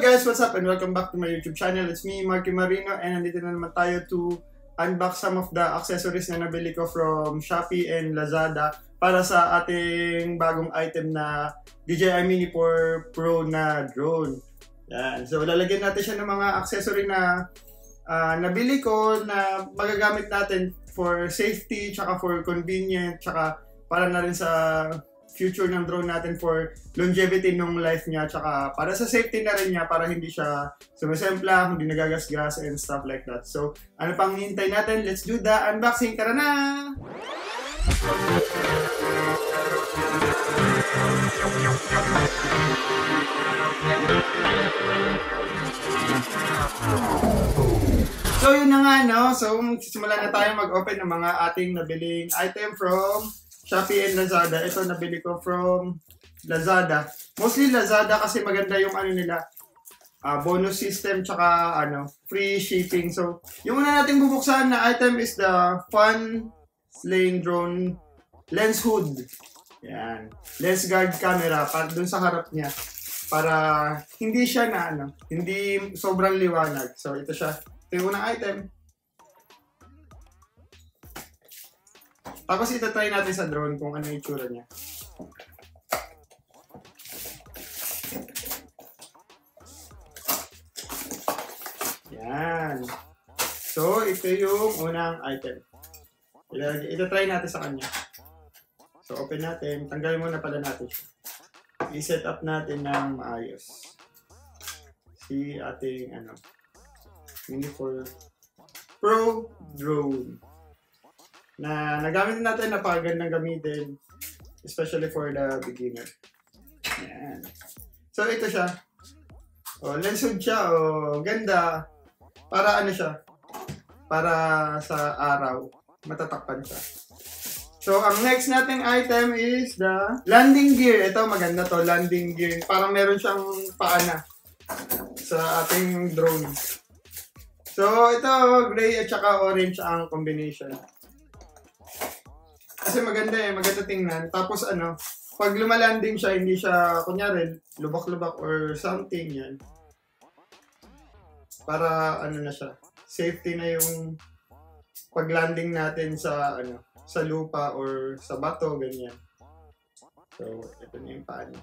guys, what's up and welcome back to my YouTube channel. It's me, Marky Marino, and nandito na naman tayo to unbox some of the accessories na nabili ko from Shopee and Lazada para sa ating bagong item na DJI Mini 4 Pro na drone. Yan. So lalagyan natin siya ng mga accessory na nabili ko na magagamit natin for safety, tsaka for convenient, tsaka para na rin sa future ng drone natin for longevity ng life niya, tsaka para sa safety na rin niya, para hindi siya sumisempla, hindi nagagasgas and stuff like that. So, ano pang hintay natin? Let's do the unboxing. Tara na! So, yun na nga, no? So, simulan na tayo mag-open ng mga ating nabiling item from Shopee and Lazada. Ito nabili ko from Lazada. Mostly Lazada kasi maganda yung ano nila, bonus system tsaka free shipping. So, yung una nating bubuksan na item is the Fun Slaying Drone Lens Hood. Yan. Lens guard camera para dun sa harap niya. Para hindi siya na hindi sobrang liwanag. So, ito siya. Ito yung unang item. Tapos itatry natin sa drone kung ano yung itsura niya. Yan. So, ito yung unang item. Itatry natin sa kanya. So, open natin. Tanggalin muna pala natin siya. I-set up natin ng maayos. Si ating Mini 4 Pro drone. Na nagamit natin, napakagandang gamitin, especially for the beginner. Yan. So, ito siya. Lens hood siya. Ganda. Para siya? Para sa araw. Matatakpan siya. So, ang next nating item is the landing gear. Ito, maganda to. Landing gear. Parang meron siyang paana sa ating drone. So, ito, gray at saka orange ang combination. Kasi maganda maganda tingnan. Tapos pag lumalanding siya, hindi siya, kunyari, lubak-lubak or something yan. Para na siya, safety na yung paglanding natin sa, sa lupa or sa bato, ganyan. So, ito na yung paano.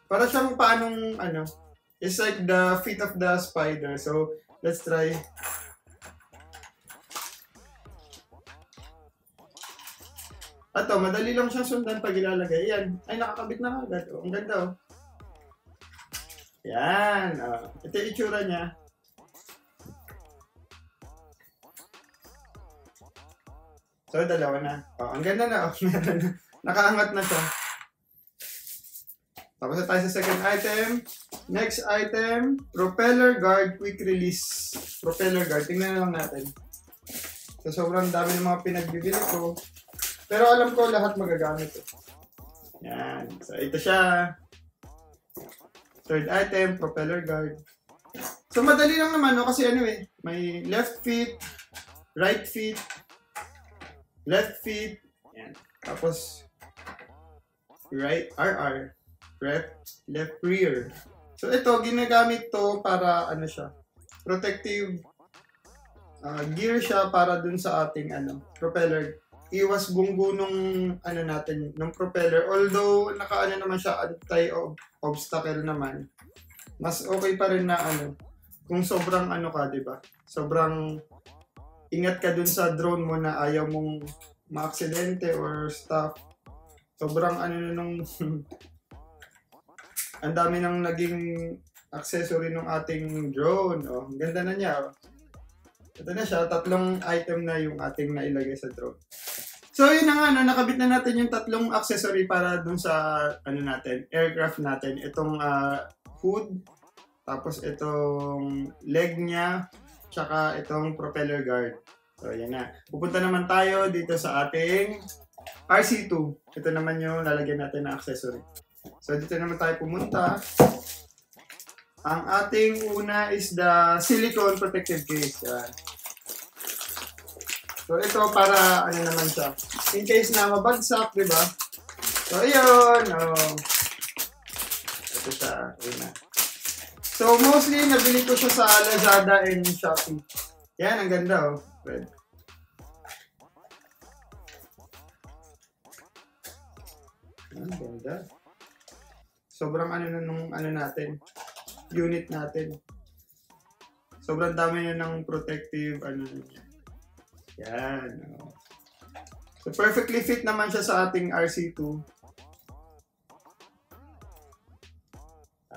Para siyang paanong, it's like the feet of the spider. So, let's try. Ito, madali lang siyang sundan pag ilalagay. Yan. Ay, nakakabit na agad. Ang ganda, Yan. Ito yung itsura niya. So, dalawa na. Ang ganda na. Nakaangat na siya. Tapos na tayo sa second item. Next item, propeller guard quick release. Propeller guard. Tingnan na lang natin. So, sobrang dami ng mga pinagbibili ko. Pero alam ko lahat magagamit. Yan. So, ito siya. Third item, propeller guard. So, madali lang naman, kasi may left feet, right feet, left feet, yan. Tapos, right RR, left rear. So, ito, ginagamit to para, siya, protective gear siya para dun sa ating, propeller. Iwas gunggo nung natin, ng propeller. Although naman siya, anti-obstacle naman. Mas okay pa rin na kung sobrang ka, 'di ba? Sobrang ingat ka dun sa drone mo na ayaw mong maaksidente or stuff. Sobrang nung ang dami nang naging accessory ng ating drone. Ang ganda na niya. Ito na siya, tatlong item na yung ating nailagay sa drone. So, yun na nga, nakabit na natin yung tatlong accessory para dun sa, natin, aircraft natin. Itong hood, tapos itong leg niya, tsaka itong propeller guard. So, yan na. Pupunta naman tayo dito sa ating RC2. Ito naman yung lalagyan natin na accessory. So, dito naman tayo pumunta. Ang ating una is the silicone protective case. Yan. So, ito para, naman siya. In case na mabagsak, di ba? So, ayun. Ito siya. Ayun na. So, mostly, nabili ko siya sa Lazada and Shopee. Yan, ang ganda, oh. Red. Ang ganda. Sobrang ano na nung ano natin, unit natin. Sobrang dami na ng protective ano niya. Yan. Oh. So, perfectly fit naman siya sa ating RC2.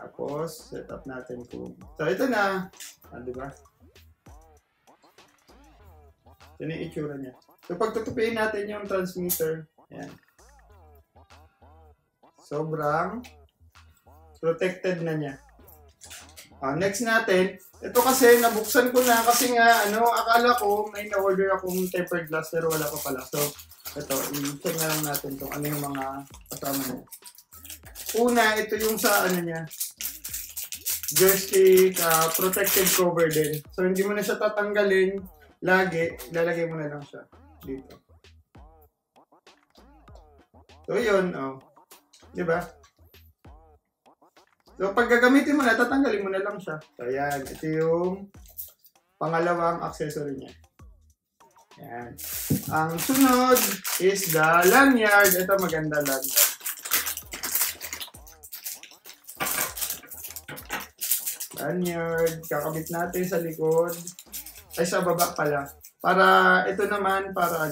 Tapos, set up natin kung... So, ito na. Diba? Ito na yung itsura niya. So, pag tutupiin natin yung transmitter, yan. Sobrang protected na niya. Next natin, ito kasi nabuksan ko na kasi nga, akala ko may na-order akong tempered glass pero wala pa pala. So, ito, i-check na lang natin kung ano yung mga kasama niya. Una, ito yung sa niya, joystick protective cover din. So, hindi mo na siya tatanggalin lagi. Ilalagay mo na lang siya dito. So, yun. Oh. Diba? So, pag gagamitin mo na, tatanggalin mo na lang siya. So, yan. Ito yung pangalawang accessory niya. Yan. Ang sunod is the lanyard. Ito, maganda lanyard. Lanyard. Kakabit natin sa likod. Ay, sa baba pala. Para, ito naman, para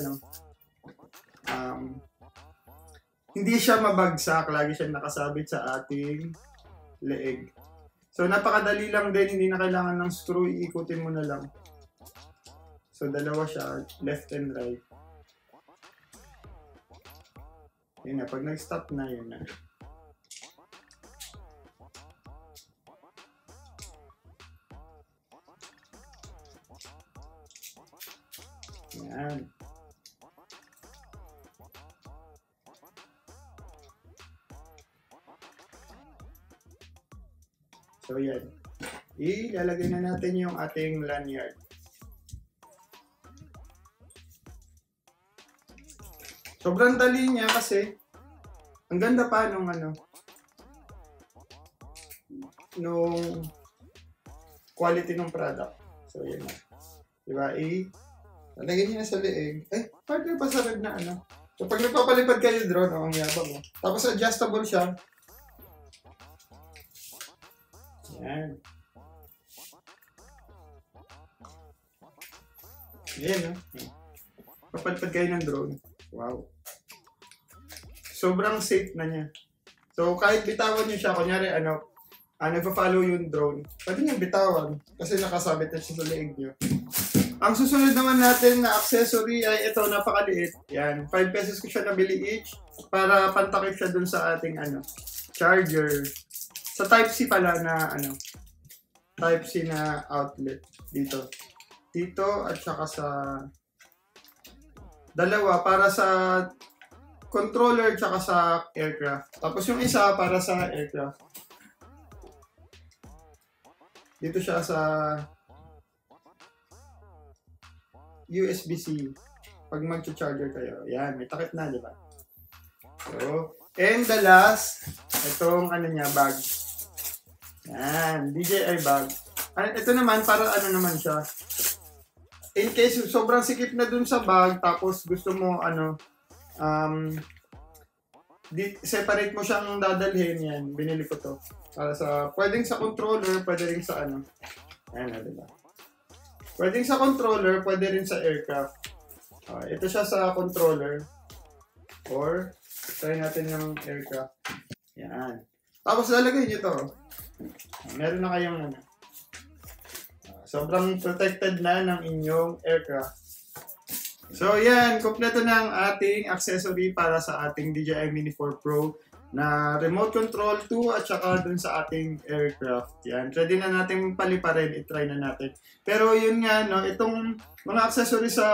hindi siya mabagsak. Lagi siyang nakasabit sa ating leeg. So, napakadali lang din. Hindi na kailangan ng screw. Iikutin mo na lang. So, dalawa siya. Left and right. Yun na. Pag nag-stop na, yun na. Yan. So, yan. Ilalagay na natin yung ating lanyard. Sobrang dali niya kasi ang ganda pa nung nung quality ng product. So, yan na. Diba? Lalagay niya sa leeg. Partner pa sa red na So, pag nagpapalipad kayo drone, ang yabang mo. Tapos, adjustable siya. Yan. Yan, papalipad kayo ng drone. Wow. Sobrang safe na niya. So, kahit bitawan niyo siya, kunyari, nagpa-follow yung drone, pwede niyang bitawan kasi nakasabit na siya sa leeg niyo. Ang susunod naman natin na accessory ay ito, napakaliit. Yan, 5 pesos ko siya nabili each para pantakip siya dun sa ating charger. Sa Type-C pala na Type-C na outlet dito. Dito at saka sa dalawa para sa controller at saka sa aircraft. Tapos yung isa para sa aircraft. Dito siya sa USB-C. Pag mag-charger kayo. Yan, may takip na, di ba? So, and the last, itong bag. Yan, DJI bag. Ito naman, para naman siya. In case sobrang sikip na dun sa bag, tapos gusto mo, separate mo siyang dadalhin, yan. Binili ko to. Para sa, pwedeng sa controller, pwede rin sa Ayan, diba? Pwedeng sa controller, pwede rin sa aircraft. Ito siya sa controller. Or, try natin yung aircraft. Yan. Tapos lalagay nyo to. Meron na kayong sobrang protected na ng inyong aircraft. So yan, kompleto na ang ating accessory para sa ating DJI Mini 4 Pro na remote control 2 at saka dun sa ating aircraft. Yan, ready na natin paliparin, itry na natin. Pero yun nga, itong mga accessory sa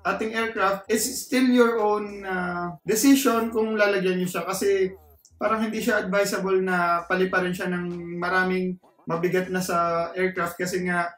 ating aircraft is still your own decision kung lalagyan nyo siya kasi parang hindi siya advisable na paliparin siya ng maraming mabigat na sa aircraft kasi nga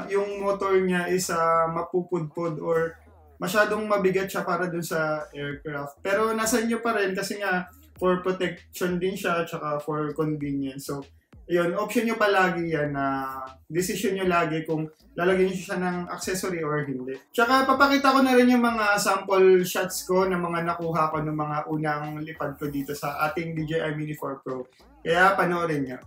yung motor niya is mapupudpud or masyadong mabigat siya para dun sa aircraft. Pero nasa inyo pa rin kasi nga for protection din siya at saka for convenience. So, yun, option nyo palagi yan na decision nyo lagi kung lalagyan nyo siya ng accessory or hindi. Tsaka papakita ko na rin yung mga sample shots ko na mga nakuha ko ng mga unang lipad ko dito sa ating DJI Mini 4 Pro. Kaya panoorin nyo.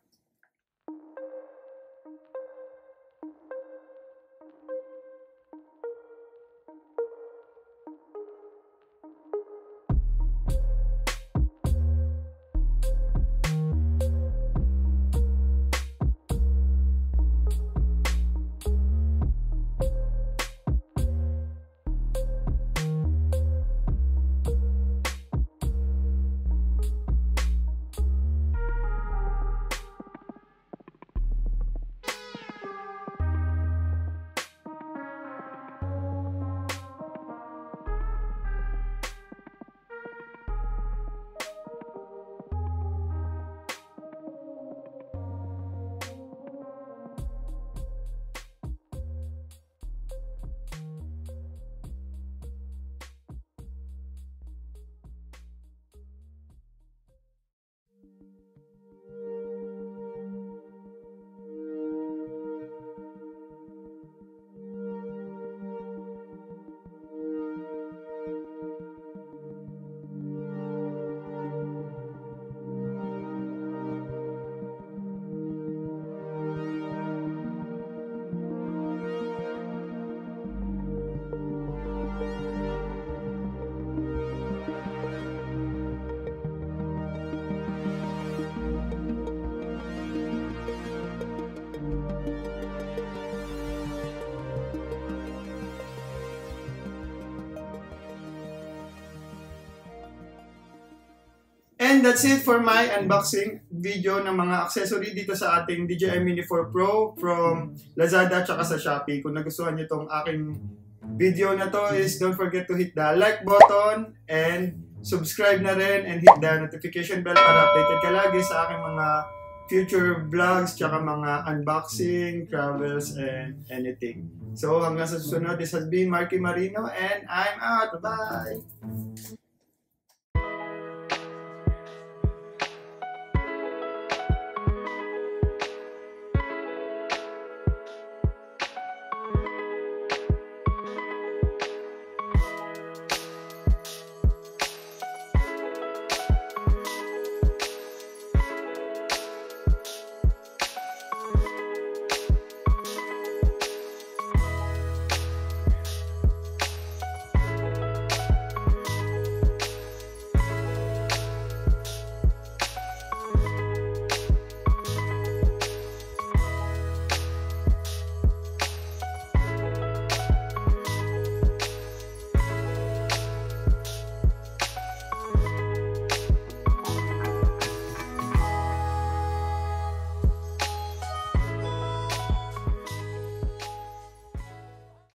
And that's it for my unboxing video ng mga accessory dito sa ating DJI Mini 4 Pro from Lazada at sa Shopee. Kung nagustuhan nyo itong aking video na to is don't forget to hit the like button and subscribe na rin and hit the notification bell para updated ka lagi sa aking mga future vlogs tsaka mga unboxing, travels, and anything. So hanggang sa susunod, this has been Marky Marino and I'm out. Bye!